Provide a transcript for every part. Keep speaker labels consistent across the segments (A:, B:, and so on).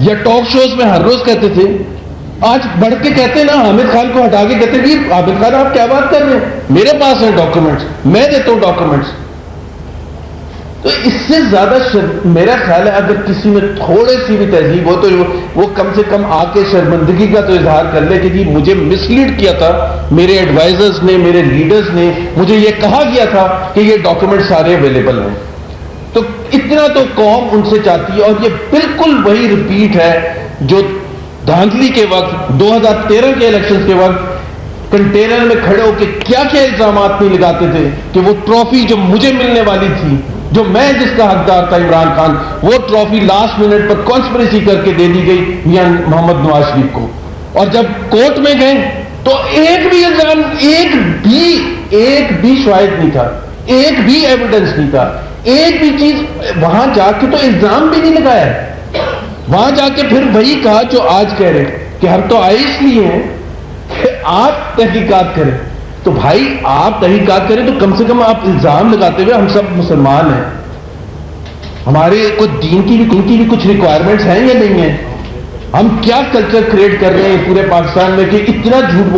A: یا talk shows میں ہر روز کہتے تھے, آج بڑھ کے کہتے ہیں نا, حامد خان کو ہٹا کے کہتے ہیں کہ حامد خان آپ کیا بات کر رہے ہیں, میرے پاس ہیں ڈاکومنٹس, میں دیتا ہوں ڈاکومنٹس. تو اس سے زیادہ میرا خیال ہے اگر کسی میں تھوڑے سی بھی تہذیب ہو تو وہ کم سے کم آ کے شرمندگی کا تو اظہار کر لے کہ جی مجھے مس لیڈ کیا تھا, میرے ایڈوائزرز نے, میرے لیڈرز نے, مجھے یہ کہا گیا تھا کہ یہ ڈاکومنٹ سارے اویلیبل ہیں. تو اتنا تو قوم ان سے چاہتی ہے, اور یہ بالکل وہی ریپیٹ ہے جو دھاندلی کے وقت 2013 کے الیکشن کے وقت کنٹینر میں کھڑے ہو کے کیا کیا الزامات نہیں لگاتے تھے کہ وہ ٹرافی جو مجھے ملنے والی تھی, جو میں جس کا حقدار تھا عمران خان, وہ ٹرافی لاسٹ منٹ پر کانسپریسی کر کے دے دی گئی میاں محمد نواز شریف کو. اور جب کورٹ میں گئے تو ایک بھی الزام, ایک بھی شاہد نہیں تھا, ایک بھی ایویڈنس نہیں تھا, ایک بھی چیز. وہاں جا کے تو الزام بھی نہیں لگایا, وہاں جا کے پھر وہی کہا جو آج کہہ رہے کہ ہم تو آئے اس لیے ہیں کہ آپ تحقیقات کریں. تو بھائی آپ تحقیقات کریں تو کم سے کم آپ الزام لگاتے ہوئے, ہم سب مسلمان ہیں, ہمارے کوئی دین کی بھی کچھ ریکوائرمنٹس ہیں یا نہیں ہیں. ہم کیا کلچر کریٹ کر رہے ہیں پورے پاکستان میں کہ اتنا جھوٹ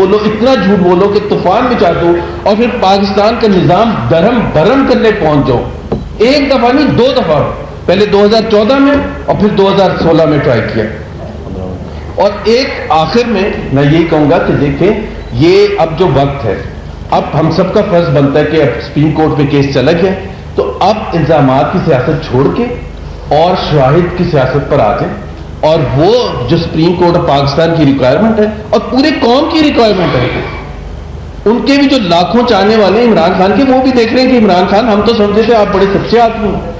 A: بولو کہ طوفان مچا دو اور پھر پاکستان کا نظام درہم برہم کرنے پہنچ جاؤ. ایک دفعہ نہیں, 2 دفعہ, پہلے 2014 میں اور پھر 2016 میں ٹرائی کیا. اور ایک آخر میں میں یہی کہوں گا کہ دیکھیں یہ اب جو وقت ہے, اب ہم سب کا فرض بنتا ہے کہ اب سپریم کورٹ میں کیس چلا گیا, تو اب الزامات کی سیاست چھوڑ کے اور شواہد کی سیاست پر آ جائیں. اور وہ جو سپریم کورٹ آف پاکستان کی ریکوائرمنٹ ہے اور پورے قوم کی ریکوائرمنٹ ہے, ان کے بھی جو لاکھوں چاہنے والے ہیں عمران خان کے, وہ بھی دیکھ رہے ہیں کہ عمران خان ہم تو سمجھتے تھے آپ بڑے سچے آدمی ہیں.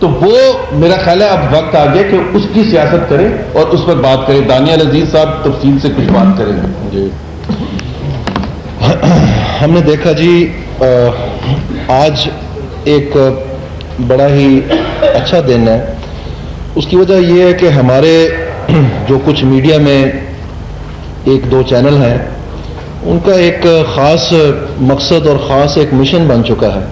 A: تو وہ میرا خیال ہے اب وقت آ گیا کہ اس کی سیاست کریں اور اس پر بات کریں. دانیال عزیز صاحب تفصیل سے کچھ بات کریں گے.
B: جی, ہم نے دیکھا جی آج ایک بڑا ہی اچھا دن ہے. اس کی وجہ یہ ہے کہ ہمارے جو کچھ میڈیا میں 1-2 چینل ہیں, ان کا ایک خاص مقصد اور خاص ایک مشن بن چکا ہے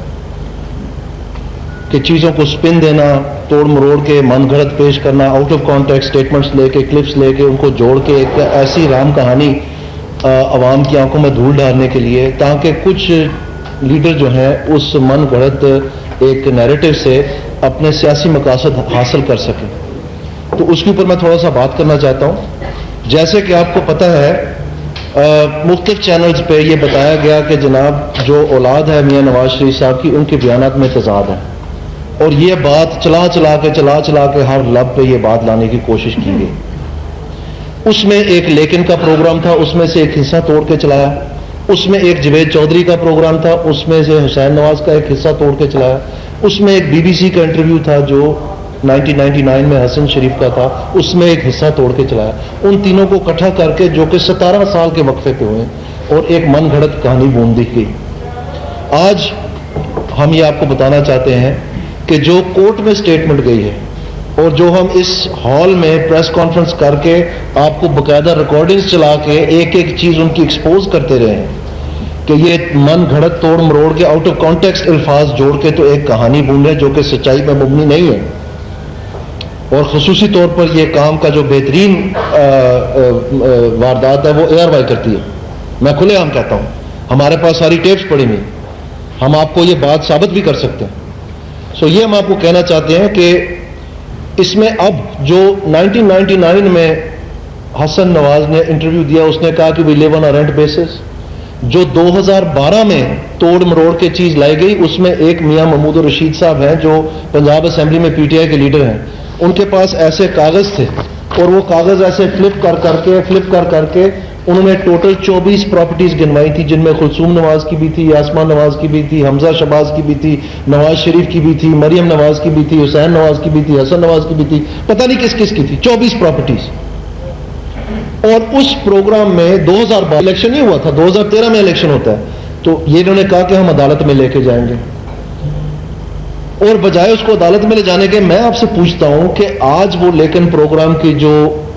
B: کہ چیزوں کو سپن دینا, توڑ مروڑ کے من گھڑت پیش کرنا, آؤٹ آف کانٹیکٹ سٹیٹمنٹس لے کے, کلپس لے کے ان کو جوڑ کے ایک ایسی رام کہانی عوام کی آنکھوں میں دھول ڈالنے کے لیے, تاکہ کچھ لیڈر جو ہیں اس من گھڑت ایک نیریٹو سے اپنے سیاسی مقاصد حاصل کر سکیں. تو اس کے اوپر میں تھوڑا سا بات کرنا چاہتا ہوں. جیسے کہ آپ کو پتہ ہے مختلف چینلز پہ یہ بتایا گیا کہ جناب جو اولاد ہے میاں نواز شریف صاحب کی, ان کے بیانات میں تضاد ہے, اور یہ بات چلا کے ہر لب پہ یہ بات لانے کی کوشش کی گئی. اس میں ایک لیکن کا پروگرام تھا, اس میں سے ایک حصہ توڑ کے چلایا. اس میں ایک جوید چودھری کا پروگرام تھا, اس میں سے حسین نواز کا ایک حصہ توڑ کے چلایا. اس میں ایک BBC کا انٹرویو تھا جو 1999 میں حسن شریف کا تھا, اس میں ایک حصہ توڑ کے چلایا. ان تینوں کو اکٹھا کر کے جو کہ 17 سال کے وقفے پہ ہوئے اور ایک من گھڑت کہانی بون دی گئی. آج ہم یہ آپ کو بتانا چاہتے ہیں کہ جو کورٹ میں سٹیٹمنٹ گئی ہے اور جو ہم اس ہال میں پریس کانفرنس کر کے آپ کو باقاعدہ ریکارڈنگز چلا کے ایک ایک چیز ان کی ایکسپوز کرتے رہے ہیں کہ یہ من گھڑت توڑ مروڑ کے آؤٹ آف کانٹیکسٹ الفاظ جوڑ کے تو ایک کہانی بون ہے جو کہ سچائی پہ مبنی نہیں ہے. اور خصوصی طور پر یہ کام کا جو بہترین واردات ہے وہ ARY کرتی ہے. میں کھلے عام کہتا ہوں, ہمارے پاس ساری ٹیپس پڑی ہوئی, ہم آپ کو یہ بات ثابت بھی کر سکتے ہیں. یہ ہم آپ کو کہنا چاہتے ہیں کہ اس میں اب جو 1999 میں حسن نواز نے انٹرویو دیا, اس نے کہا کہ وی لیو آن رینٹ بیسس. جو 2012 میں توڑ مروڑ کے چیز لائی گئی, اس میں ایک میاں محمود الرشید صاحب ہیں جو پنجاب اسمبلی میں PTI کے لیڈر ہیں, ان کے پاس ایسے کاغذ تھے اور وہ کاغذ ایسے فلپ کر کے انہوں نے ٹوٹل 24 پراپرٹیز گنوائی تھی, جن میں کلثوم نواز کی بھی تھی, یاسمان نواز کی بھی تھی, حمزہ شہباز کی بھی تھی, نواز شریف کی بھی تھی, مریم نواز کی بھی تھی, حسین نواز کی بھی تھی, حسن نواز کی بھی تھی, پتہ نہیں کس کس کی تھی, 24 پراپرٹیز. اور اس پروگرام میں 2012 الیکشن نہیں ہوا تھا, 2013 میں الیکشن ہوتا ہے. تو یہ انہوں نے کہا کہ ہم عدالت میں لے کے جائیں گے, اور بجائے اس کو عدالت میں لے جانے کے میں آپ سے پوچھتا ہوں کہ آج وہ لیکن پروگرام کی جو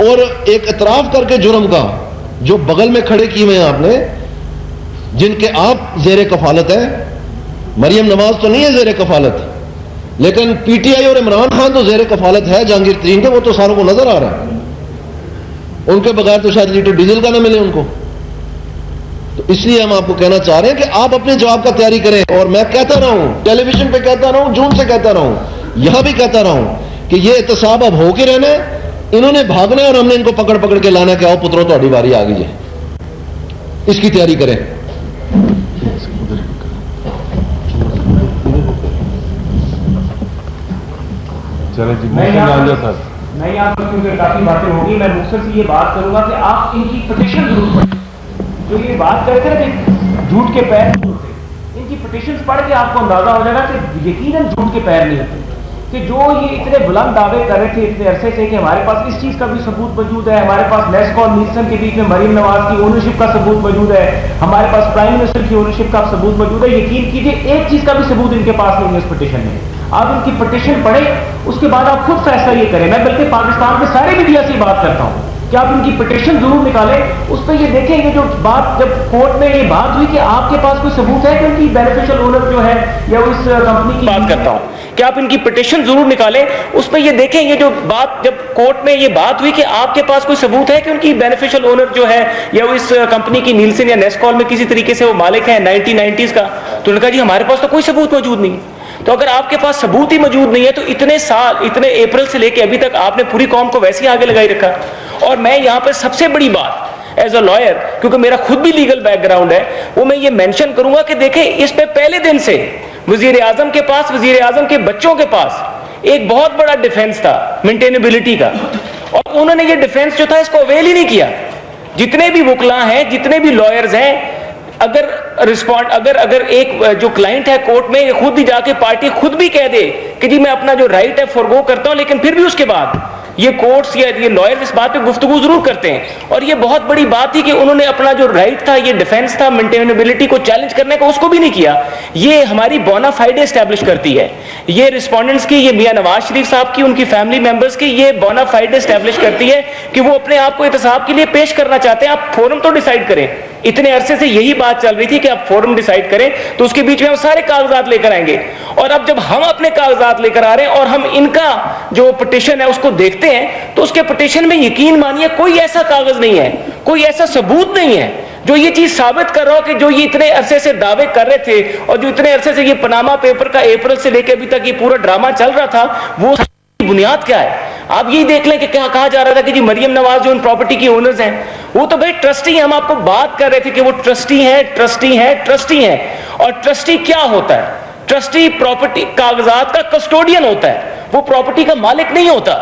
B: اور ایک اعتراف کر کے جرم کا جو بغل میں کھڑے کیے ہوئے ہیں آپ نے، جن کے آپ زیر کفالت ہیں. مریم نواز تو نہیں ہے زیر کفالت، لیکن پی ٹی آئی اور عمران خان تو زیر کفالت ہے جہانگیر ترین کے، وہ تو ساروں کو نظر آ رہا ہے. ان کے بغیر تو شاید لیٹر ڈیزل کا نہ ملے ان کو. تو اس لیے ہم آپ کو کہنا چاہ رہے ہیں کہ آپ اپنے جواب کا تیاری کریں. اور میں کہتا رہا ہوں، ٹیلی ویژن پہ کہتا رہا ہوں، جون سے کہتا رہا ہوں، یہاں بھی کہتا رہا ہوں کہ یہ احتساب اب ہو کے رہنا ہے. انہوں نے بھاگنا ہے اور ہم نے ان کو پکڑ پکڑ کے لانا ہے کہ آؤ پتروں تہاڈی باری آ گئی ہے. اس کی تیاری کریں.
C: میں یہاں پر کیونکہ کافی باتیں ہوگی، میں مختصر سے یہ بات کروں گا کہ آپ ان کی پٹیشن ضرور پڑھیں. جو یہ بات کرتے ہیں کہ جھوٹ کے پیر نہیں ہوتے، ان کی پٹیشنز پڑھ کے آپ کو اندازہ ہو جائے گا کہ یقیناً جھوٹ کے پیر نہیں ہوتے. کہ جو یہ اتنے بلند دعوے کر رہے تھے اتنے عرصے سے کہ ہمارے پاس اس چیز کا بھی ثبوت موجود ہے، ہمارے پاس نیسکو اور نیلسن کے بیچ میں مریم نواز کی اونرشپ کا ثبوت موجود ہے، ہمارے پاس پرائم منسٹر کی اونرشپ کا ثبوت موجود ہے. یقین کیجیے ایک چیز کا بھی ثبوت ان کے پاس نہیں ہے اس پٹیشن میں. آپ ان کی پٹیشن پڑھیں، اس کے بعد آپ خود فیصلہ یہ کریں. میں بلکہ پاکستان کے سارے میڈیا سے بات کرتا ہوں کہ آپ ان کی پٹیشن ضرور نکالیں. اس پہ یہ دیکھیں گے جو بات جب کورٹ میں یہ بات ہوئی کہ آپ کے پاس کوئی ثبوت ہے کہ ان کی بینیفیشل اونر جو ہے یا اس کمپنی کی، بات کرتا ہوں کہ آپ ان کی پٹیشن ضرور نکالیں. اس پہ یہ دیکھیں گے جو بات جب کورٹ میں یہ بات ہوئی کہ آپ کے پاس کوئی ثبوت ہے کہ ان کی بینیفیشل اونر جو ہے یا اس کمپنی کی نیلسن یا نیسکول میں کسی طریقے سے وہ مالک ہیں 1990s کا. تو انہوں نے کہا جی ہمارے پاس تو کوئی ثبوت موجود نہیں. تو اگر آپ کے پاس ثبوت ہی موجود نہیں ہے تو اتنے سال، اتنے اپریل سے لے کے ابھی تک آپ نے پوری قوم کو ویسے ہی آگے لگائی رکھا. اور میں یہاں پر سب سے بڑی بات ایز اے لائر، کیونکہ میرا خود بھی لیگل بیک گراؤنڈ ہے، وہ میں یہ مینشن کروں گا کہ دیکھیں اس پہ پہلے دن سے وزیر اعظم کے پاس، وزیر اعظم کے بچوں کے پاس ایک بہت بڑا ڈیفنس تھا مینٹینیبلٹی کا، اور انہوں نے یہ ڈیفنس جو تھا اس کو اویل ہی نہیں کیا. جتنے بھی وکلاء ہیں، جتنے بھی لائرز ہیں، اگر ایک جو کلائنٹ ہے کورٹ میں خود ہی جا کے پارٹی خود بھی کہہ دے کہ جی میں اپنا جو رائٹ ہے فورگو کرتا ہوں، لیکن پھر بھی اس کے بعد یہ کورٹس یا یہ لائرز اس بات پہ گفتگو ضرور کرتے ہیں. اور یہ بہت بڑی بات تھی کہ انہوں نے اپنا جو رائٹ تھا، یہ ڈیفنس تھا مینٹینیبلٹی کو چیلنج کرنے کا، اس کو بھی نہیں کیا. یہ ہماری بونا فائڈے اسٹیبلش کرتی ہے. یہ رسپونڈنٹس کی، یہ میاں نواز شریف صاحب کی، ان کی فیملی ممبرس کی یہ بونا فائڈے اسٹیبلش کرتی ہے کہ وہ اپنے آپ کو احتساب کے لیے پیش کرنا چاہتے ہیں. آپ فورم تو ڈیسائیڈ کریں. اتنے عرصے سے یہی بات چل رہی تھی کہ آپ فورم ڈیسائیڈ کریں، تو اس کے بیچ میں ہم سارے کاغذات لے کر آئیں گے. اور اب جب ہم اپنے کاغذات لے کر آ رہے ہیں اور ہم ان کا جو پٹیشن ہے اس کو دیکھتے ہیں، تو اس کے پٹیشن میں یقین مانیے کوئی ایسا کاغذ نہیں ہے، کوئی ایسا ثبوت نہیں ہے جو یہ چیز ثابت کر رہا ہو کہ جو یہ اتنے عرصے سے دعوے کر رہے تھے اور جو اتنے عرصے سے یہ پاناما پیپر کا اپریل سے لے کے ابھی تک یہ پورا ڈرامہ چل رہا تھا، وہ بنیاد کیا ہے. آپ یہی دیکھ لیں کہ کیا کہا جا رہا تھا کہ جی مریم نواز جو ان پراپرٹی کی اونرز ہیں وہ تو بھائی ٹرسٹی ہیں. ہم آپ کو بات کر رہے تھے کہ وہ ٹرسٹی ہیں. اور ٹرسٹی کیا ہوتا ہے؟ ٹرسٹی پراپرٹی کاغذات کا کسٹوڈین ہوتا ہے. وہ پراپرٹی کا مالک نہیں ہوتا،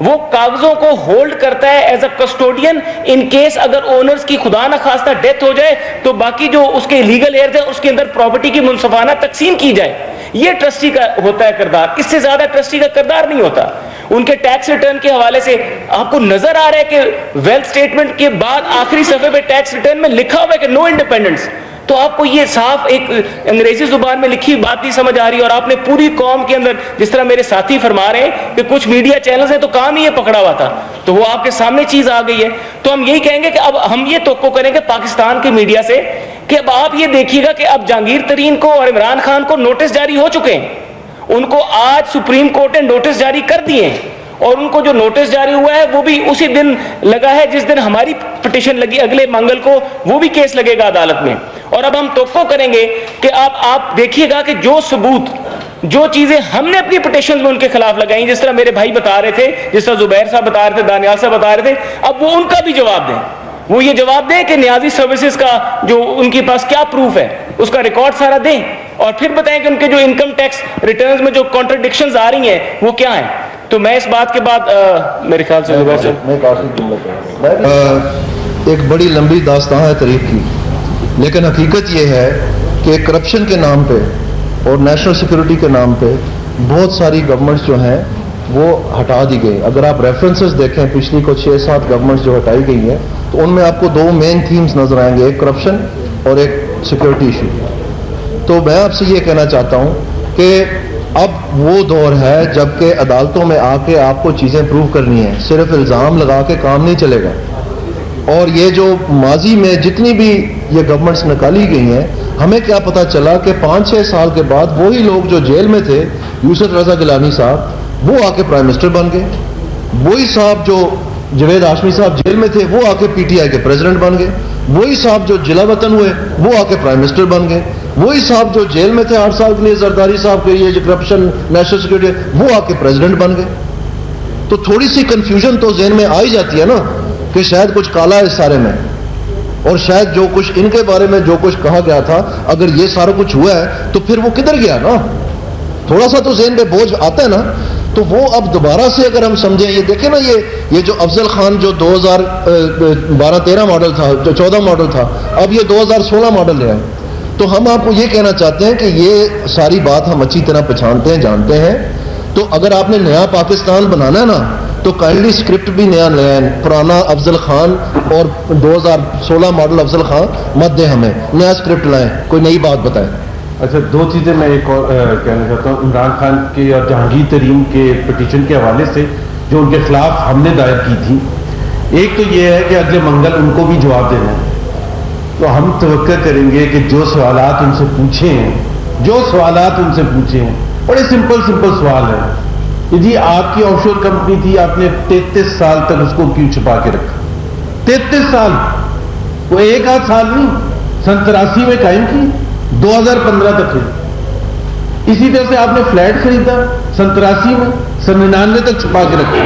C: وہ کاغذوں کو ہولڈ کرتا ہے as a custodian. In case اگر اونرز کی خدا نہ خواستہ ڈیتھ ہو جائے تو باقی جو اس کے لیگل ایئرز ہیں اس کے اندر پراپرٹی کی منصفانہ تقسیم کی جائے. یہ ٹرسٹی کا ہوتا ہے کردار. اس سے زیادہ ٹرسٹی کا کردار نہیں ہوتا. ان کے ٹیکس ریٹرن کے حوالے سے آپ کو نظر آ رہا ہے کہ ویلتھ سٹیٹمنٹ کے بعد آخری صفحے پہ ٹیکس ریٹرن میں لکھا ہوا ہے کہ نو انڈیپینڈنس. تو آپ کو یہ صاف ایک انگریزی زبان میں لکھی بات نہیں سمجھ آ رہی، اور آپ نے پوری قوم کے اندر جس طرح میرے ساتھی فرما رہے ہیں کہ کچھ میڈیا چینلز ہیں تو کام ہی یہ پکڑا ہوا تھا، تو وہ آپ کے سامنے چیز آ گئی ہے. تو ہم یہی کہیں گے کہ اب ہم یہ توقع کریں گے پاکستان کے میڈیا سے کہ اب آپ یہ دیکھیے گا کہ اب جہانگیر ترین کو اور عمران خان کو نوٹس جاری ہو چکے ہیں. ان کو آج سپریم کورٹ نے نوٹس جاری کر دیے ہیں، اور ان کو جو نوٹس جاری ہوا ہے وہ بھی اسی دن لگا ہے جس دن ہماری پٹیشن لگی. اگلے منگل کو وہ بھی کیس لگے گا عدالت میں. اور اب ہم توقع کریں گے کہ آپ دیکھیے گا کہ جو ثبوت، جو چیزیں ہم نے اپنی پٹیشن میں ان کے خلاف لگائیں، جس طرح میرے بھائی بتا رہے تھے، جس طرح زبیر صاحب بتا رہے تھے، دانیال صاحب بتا رہے تھے، اب وہ ان کا بھی جواب دیں. وہ یہ جواب دیں کہ نیازی سروسز کا جو ان کے پاس کیا پروف ہے اس کا ریکارڈ سارا دیں، اور پھر بتائیں کہ ان کے جو انکم ٹیکس ریٹرنز میں جو کانٹرڈکشنز آ رہی ہیں وہ کیا ہیں. تو میں اس بات کے بعد میرے خیال سے
B: ایک بڑی لمبی داستان ہے تاریخ کی، لیکن حقیقت یہ ہے کہ کرپشن کے نام پہ اور نیشنل سیکورٹی کے نام پہ بہت ساری گورنمنٹس جو ہیں وہ ہٹا دی گئی. اگر آپ ریفرنسز دیکھیں پچھلی کو 6-7 گورنمنٹس جو ہٹائی گئی ہیں تو ان میں آپ کو 2 مین تھیمز نظر آئیں گے، ایک کرپشن اور ایک سیکورٹی ایشو. تو میں آپ سے یہ کہنا چاہتا ہوں کہ اب وہ دور ہے جب کہ عدالتوں میں آ کے آپ کو چیزیں پروو کرنی ہیں, صرف الزام لگا کے کام نہیں چلے گا. اور یہ جو ماضی میں جتنی بھی یہ گورنمنٹس نکالی گئی ہیں, ہمیں کیا پتہ چلا کہ 5-6 سال کے بعد وہی لوگ جو جیل میں تھے, یوسف رضا گیلانی صاحب, وہ آ کے پرائم منسٹر بن گئے. وہی صاحب جو جوید ہاشمی صاحب جیل میں تھے, وہ آ کے پی ٹی آئی کے پریزیڈنٹ بن گئے. وہی صاحب جو جلا وطن ہوئے, وہ آ کے پرائم منسٹر بن گئے. وہی صاحب جو جیل میں تھے 8 سال کے لیے, زرداری صاحب کے یہ جو کرپشن نیشنل سیکورٹی, وہ آ کے پریزیڈنٹ بن گئے. تو تھوڑی سی کنفیوژن تو ذہن میں آ ہی جاتی ہے نا کہ شاید کچھ کالا ہے اس سارے میں, اور شاید جو کچھ ان کے بارے میں جو کچھ کہا گیا تھا, اگر یہ سارا کچھ ہوا ہے تو پھر وہ کدھر گیا نا. تھوڑا سا تو ذہن پہ بوجھ آتا ہے نا. تو وہ اب دوبارہ سے اگر ہم سمجھیں, یہ دیکھیں نا, یہ جو افضل خان جو 2012-13 ماڈل تھا, جو 14 ماڈل تھا, اب یہ 2016 ماڈل ہے. تو ہم آپ کو یہ کہنا چاہتے ہیں کہ یہ ساری بات ہم اچھی طرح پہچانتے ہیں, جانتے ہیں. تو اگر آپ نے نیا پاکستان بنانا ہے نا, تو کائنڈلی اسکرپٹ بھی نیا لیں. پرانا افضل خان اور 2016 ماڈل افضل خان مت دیں, ہمیں نیا اسکرپٹ لائیں, کوئی نئی بات بتائیں.
D: اچھا, 2 چیزیں میں ایک اور کہنا چاہتا ہوں. عمران خان کے اور جہانگیر ترین کے پٹیشن کے حوالے سے جو ان کے خلاف ہم نے دائر کی تھی, ایک تو یہ ہے کہ اگلے منگل ان کو بھی جواب دینا ہے. تو ہم توقع کریں گے کہ جو سوالات ان سے پوچھے ہیں, بڑے سمپل سوال ہیں کہ جی آپ کی آف شور کمپنی تھی, آپ نے 33 سال تک اس کو کیوں چھپا کے رکھا؟ 33 سال, وہ 1 سال نہیں, 83 میں قائم کی, 2015 تک ہے. اسی طرح سے آپ نے فلیٹ خریدا 87 میں, 99 تک چھپا کے رکھا.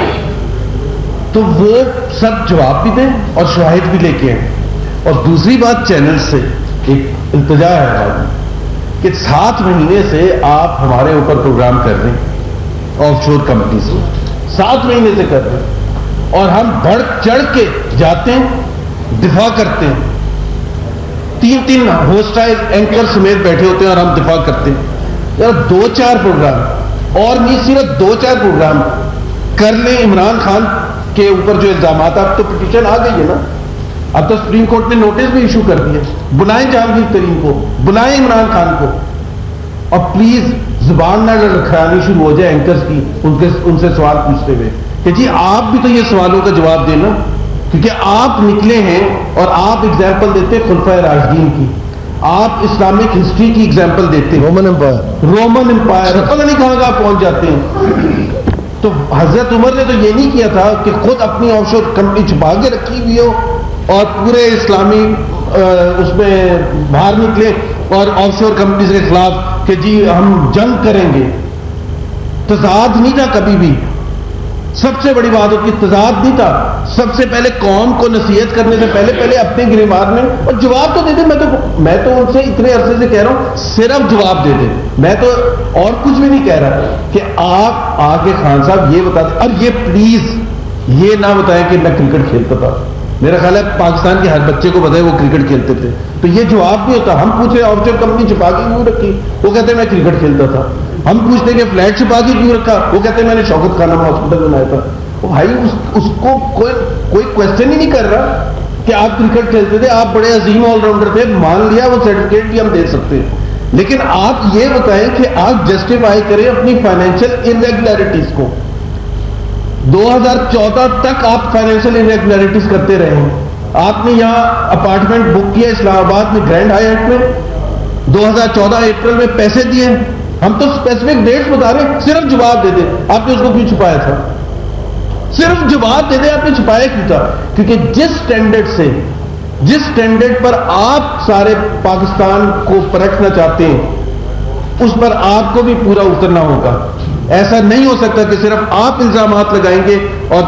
D: تو وہ سب جواب بھی دیں اور شواہد بھی لے کے آئیں. اور دوسری بات, چینل سے ایک التجا ہے کہ 7 مہینے سے آپ ہمارے اوپر پروگرام کر رہے ہیں آف شور کمپنی سے, 7 مہینے سے کر رہے ہیں, اور ہم بڑھ چڑھ کے جاتے ہیں, دفاع کرتے ہیں. 3 ہوسٹائل اینکر سمیت بیٹھے ہوتے ہیں اور ہم دفاع کرتے ہیں. یار 2-4 پروگرام, اور نہیں صرف 2-4 پروگرام کر لیں عمران خان کے اوپر جو الزامات. اب تو پٹیشن آ گئی ہے نا, اب تو سپریم کورٹ نے نوٹس بھی ایشو کر دیا. بلائیں جہانگیر ترین کو, بلائیں عمران خان کو, اور پلیز زبان نہ لڑکھڑانی شروع ہو جائے اینکرز کی ان سے سوال پوچھتے ہوئے کہ جی آپ بھی تو یہ سوالوں کا جواب دینا, کیونکہ آپ نکلے ہیں اور آپ اگزامپل دیتے خلفائے راشدین کی, آپ اسلامک ہسٹری کی اگزامپل دیتے, رومن امپائر پتہ نہیں کہاں کہاں پہنچ جاتے ہیں. تو حضرت عمر نے تو یہ نہیں کیا تھا کہ خود اپنی آف شور کمپنی چھپا کے رکھی ہوئی ہو اور پورے اسلامی اس میں باہر نکلے اور آف شور کمپنیز کے خلاف کہ جی ہم جنگ کریں گے. تضاد نہیں تھا کبھی بھی. سب سے بڑی بات ہوتی ہے تضاد نہیں تھا. سب سے پہلے قوم کو نصیحت کرنے سے پہلے اپنے گریبان میں, اور جواب تو دے دیں. میں تو ان سے اتنے عرصے سے کہہ رہا ہوں صرف جواب دے دیں. میں تو اور کچھ بھی نہیں کہہ رہا کہ آپ آ کے خان صاحب یہ بتا دیں. اور یہ پلیز یہ نہ بتائیں کہ میں کرکٹ کھیلتا تھا. میرا خیال ہے پاکستان کے ہر بچے کو پتا ہے وہ کرکٹ کھیلتے تھے. تو یہ جواب بھی ہوتا. ہم پوچھے آف شور کمپنی چھپا کے کیوں رکھی, وہ کہتے ہیں میں کرکٹ کھیلتا تھا. ہم پوچھتے کہ فلیٹ چھپا کے کیوں رکھا, وہ کہتے ہیں میں نے شوکت خانہ میں ہاسپٹل بنایا تھا. بھائی اس کو کوئی کوشچن ہی نہیں کر رہا کہ آپ کرکٹ کھیلتے تھے, آپ بڑے عظیم آل راؤنڈر تھے, مان لیا وہ سرٹیفکیٹ بھی ہم دے سکتے ہیں. لیکن آپ یہ بتائیں کہ آپ جسٹیفائی کریں اپنی فائنینشیل ارریگولرٹیز کو. 2014 تک آپ فائنینشیل ارریگولرٹیز کرتے رہے ہیں. آپ نے یہاں اپارٹمنٹ بک کیا اسلام آباد میں گرینڈ ہائٹ میں, 2014 اپریل میں پیسے دیے. ہم تو اسپیسیفک ڈیٹس بتا رہے ہیں, صرف جواب دے دیں آپ نے اس کو کیوں چھپایا تھا. صرف جواب دے دیں آپ نے چھپایا کیوں تھا. کیونکہ جس سٹینڈرڈ پر آپ سارے پاکستان کو پرکھنا چاہتے ہیں اس پر آپ کو بھی پورا اترنا ہوگا. ایسا نہیں ہو سکتا کہ صرف آپ الزامات لگائیں گے اور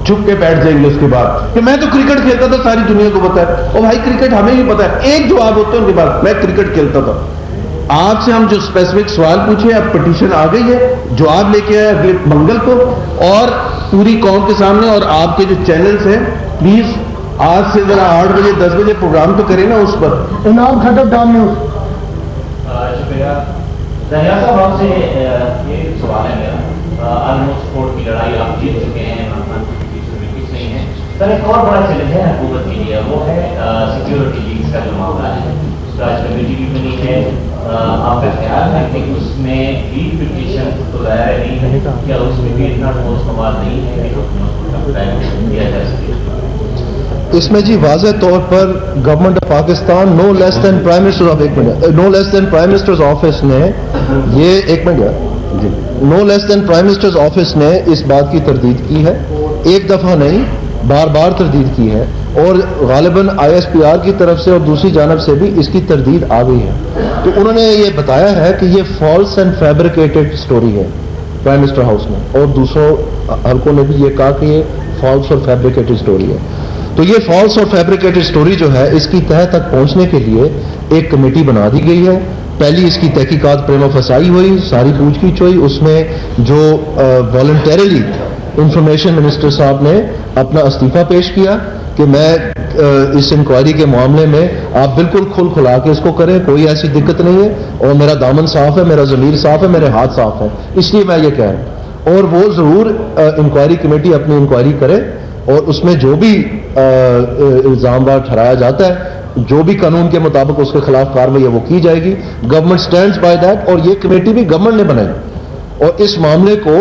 D: چھپ کے بیٹھ جائیں گے اس کے بعد کہ میں تو کرکٹ کھیلتا تھا, ساری دنیا کو پتا ہے. اور بھائی کرکٹ ہمیں بھی پتا ہے. ایک جواب ہوتا ہے ان کے بعد, میں کرکٹ کھیلتا تھا. آپ سے ہم جو اسپیسیفک سوال پوچھے, اب پٹیشن آ گئی ہے, جواب لے کے آئے اگلے منگل کو, اور پوری قوم کے سامنے. اور آپ کے جو چینلز ہیں پلیز آج سے ذرا 8 بجے 10 بجے پروگرام تو کریں نا اس پر.
E: انعام خطب ڈان نیوز.
F: شکریہ. دہیا صاحب آپ سے یہ سوال ہے میرا, آلموسٹ کورٹ کی لڑائی آپ جیت چکے ہیں, کچھ نہیں ہے. سر ایک اور بڑا چیلنج ہے حکومت کے لیے, وہ ہے سیکیورٹی لیگز کا جو معاملہ ہے. آج کمیٹی بھی بنی ہے, آپ کا خیال ہے کہ اس میں ریٹ پٹیشن تو ظاہر نہیں ہے، کیا اس میں بھی اتنا ٹھوس مواد نہیں ہے کہ حکومت کو دیا جا سکے؟
B: اس میں جی واضح طور پر government of Pakistan no less than prime minister's office نے یہ no less than prime minister's office نے اس بات کی تردید کی ہے، ایک دفعہ نہیں بار بار تردید کی ہے، اور غالباً ISPR کی طرف سے اور دوسری جانب سے بھی اس کی تردید آ گئی ہے۔ تو انہوں نے یہ بتایا ہے کہ یہ فالس اینڈ فیبریکیٹڈ سٹوری ہے پرائم منسٹر ہاؤس میں، اور دوسروں حلقوں نے بھی یہ کہا کہ یہ فالس اور فیبریکیٹڈ سٹوری ہے۔ تو یہ فالس اور فیبریکیٹڈ سٹوری جو ہے اس کی تہہ تک پہنچنے کے لیے ایک کمیٹی بنا دی گئی ہے۔ پہلی اس کی تحقیقات پریما فسائی ہوئی، ساری پوچھ گچھ ہوئی، اس میں جو والنٹیرلی انفارمیشن منسٹر صاحب نے اپنا استعفیٰ پیش کیا کہ میں اس انکوائری کے معاملے میں آپ بالکل کھل کھلا کے اس کو کریں، کوئی ایسی دقت نہیں ہے، اور میرا دامن صاف ہے، میرا ضمیر صاف ہے، میرے ہاتھ صاف ہے، اس لیے میں یہ کہہ رہا ہوں۔ اور وہ ضرور انکوائری کمیٹی اپنی انکوائری کرے، اور اس میں جو بھی الزام بار ٹھہرایا جاتا ہے، جو بھی قانون کے مطابق اس کے خلاف کارروائی ہے وہ کی جائے گی۔ گورنمنٹ سٹینڈز بائی دیٹ، اور یہ کمیٹی بھی گورنمنٹ نے بنائی، اور اس معاملے کو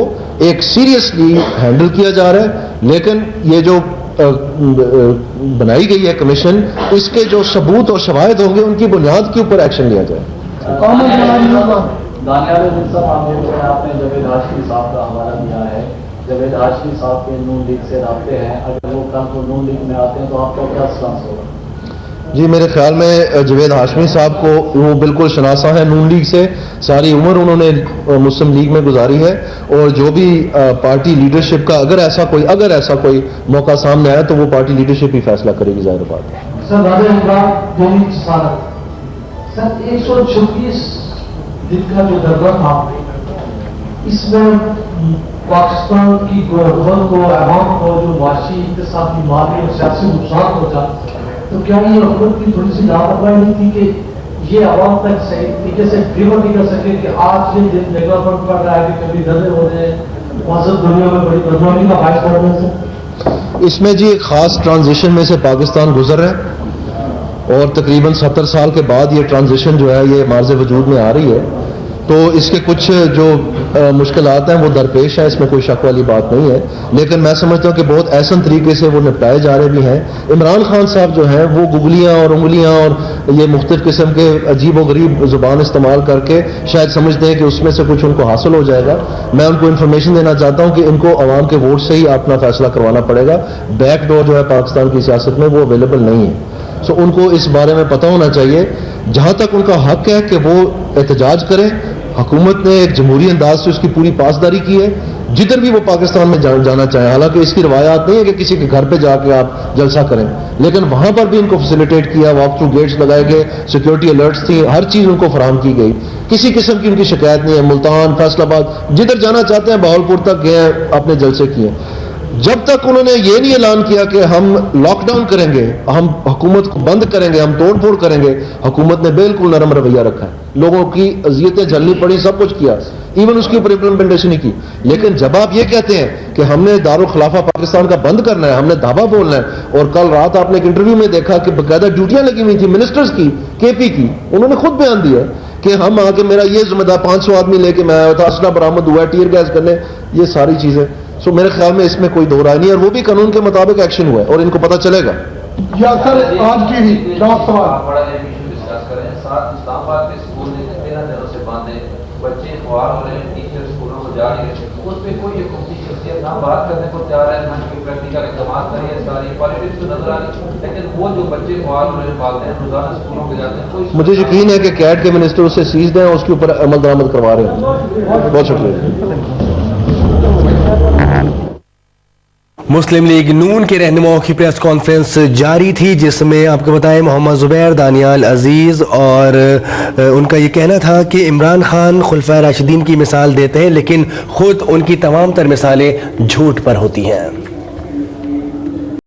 B: ایک سیریسلی ہینڈل کیا جا رہا ہے۔ لیکن یہ جو بنائی گئی ہے کمیشن، اس کے جو ثبوت اور شواہد ہوں گے ان کی بنیاد کے اوپر ایکشن لیا جائے۔
E: دانیال عزیز صاحب، آپ نے جاوید ہاشمی صاحب کا حوالہ دیا ہے، جاوید ہاشمی صاحب کے نون لیگ سے رابطے ہیں، اگر وہ کل کو نون لیگ میں آتے ہیں تو آپ کا کیا سٹانس ہوگا؟
B: جی میرے خیال میں جاوید ہاشمی صاحب کو وہ بالکل شناسا ہے نون لیگ سے، ساری عمر انہوں نے مسلم لیگ میں گزاری ہے، اور جو بھی پارٹی لیڈرشپ کا اگر ایسا کوئی موقع سامنے آیا تو وہ پارٹی لیڈرشپ ہی فیصلہ کرے گی، ظاہر بات ہے۔
E: سر راجہ عمران دہلی سفارت، سر 136 دن کا جو دربار تھا، اس میں پاکستان کی گورنمنٹ کو، عوام کو جو معاشی، اقتصادی، مالی اور سیاسی نقصان پہنچا، تو کیا یہ حکومت کی تھوڑی سی لاپرواہی نہیں تھی کہ یہ عوام تک صحیح طریقے سے ڈلیور نہیں کر سکے کہ آج یہ دن ڈیولپمنٹ پڑ رہا ہے کہ کبھی دھندے ہو رہے ہیں، معذرت دنیا میں بڑی بدنامی کا باعث بن رہے ہیں؟
B: اس میں جی ایک خاص ٹرانزیشن میں سے پاکستان گزر رہا ہے، اور تقریباً 70 سال کے بعد یہ ٹرانزیشن جو ہے یہ مارز وجود میں آ رہی ہے، تو اس کے کچھ جو مشکلات ہیں وہ درپیش ہیں، اس میں کوئی شک والی بات نہیں ہے، لیکن میں سمجھتا ہوں کہ بہت احسن طریقے سے وہ نپٹائے جا رہے بھی ہیں۔ عمران خان صاحب جو ہیں وہ گگلیاں اور انگلیاں اور یہ مختلف قسم کے عجیب و غریب زبان استعمال کر کے شاید سمجھتے ہیں کہ اس میں سے کچھ ان کو حاصل ہو جائے گا۔ میں ان کو انفارمیشن دینا چاہتا ہوں کہ ان کو عوام کے ووٹ سے ہی اپنا فیصلہ کروانا پڑے گا، بیک ڈور جو ہے پاکستان کی سیاست میں وہ اویلیبل نہیں ہے۔ سو ان کو اس بارے میں پتہ ہونا چاہیے، جہاں تک ان کا حق ہے کہ وہ احتجاج کریں، حکومت نے ایک جمہوری انداز سے اس کی پوری پاسداری کی ہے، جدھر بھی وہ پاکستان میں جانا چاہیں، حالانکہ اس کی روایات نہیں ہے کہ کسی کے گھر پہ جا کے آپ جلسہ کریں، لیکن وہاں پر بھی ان کو فیسیلیٹیٹ کیا، واک تھرو گیٹس لگائے گئے، سیکیورٹی الرٹس تھیں، ہر چیز ان کو فراہم کی گئی، کسی قسم کی ان کی شکایت نہیں ہے۔ ملتان، فیصل آباد، جدھر جانا چاہتے ہیں، بہاولپور تک گئے ہیں، اپنے جلسے کیے۔ جب تک انہوں نے یہ نہیں اعلان کیا کہ ہم لاک ڈاؤن کریں گے، ہم حکومت کو بند کریں گے، ہم توڑ پھوڑ کریں گے، حکومت نے بالکل نرم رویہ رکھا ہے، لوگوں کی اذیتیں جھلنی پڑی، سب کچھ کیا، ایون اس کے اوپر امپلیمنٹیشن نہیں کی۔ لیکن جب آپ یہ کہتے ہیں کہ ہم نے دارالخلافہ پاکستان کا بند کرنا ہے، ہم نے دھاوا بولنا ہے، اور کل رات آپ نے ایک انٹرویو میں دیکھا کہ باقاعدہ ڈیوٹیاں لگی ہوئی تھیں منسٹرز کی، KP کی، انہوں نے خود بیان دیا کہ ہم آ کے میرا یہ ذمہ دار 500 آدمی لے کے میں آیا تھا، اسلحہ برآمد ہوا ہے، ٹیئر گیس کرنے، یہ ساری چیزیں۔ سو میرے خیال میں اس میں کوئی دو رائے نہیں ہے، اور وہ بھی قانون کے مطابق ایکشن ہوا ہے، اور ان کو پتہ چلے گا۔
E: یا سر آج کی لاسٹ سوال،
G: بڑا ایشو ڈسکس کریں، ساتھ اسلام آباد کے اسکول میں 13 دنوں سے بند ہیں، بچے خوار ہو رہے ہیں، ٹیچر اسکولوں کو جا رہے ہیں، اس پہ کوئی حکومتی شخصیت نہ بات کرنے کو تیار ہے، نہ کوئی پریکٹیکل اقدامات کریے، ساری پالیٹکس تو نظر آ رہی، لیکن وہ جو بچے خوار ہو رہے ہیں، والدین روزانہ اسکولوں کو جاتے ہیں، کوئی
B: مجھے یقین ہے کہ کیٹ کے منسٹر اسے سیزڈ ہیں، اس کے اوپر عمل درآمد کروا رہے ہیں۔ بہت شکریہ۔
H: مسلم لیگ نون کے رہنماؤں کی پریس کانفرنس جاری تھی، جس میں آپ کو بتائیں محمد زبیر، دانیال عزیز، اور ان کا یہ کہنا تھا کہ عمران خان خلفائے راشدین کی مثال دیتے ہیں، لیکن خود ان کی تمام تر مثالیں جھوٹ پر ہوتی ہیں۔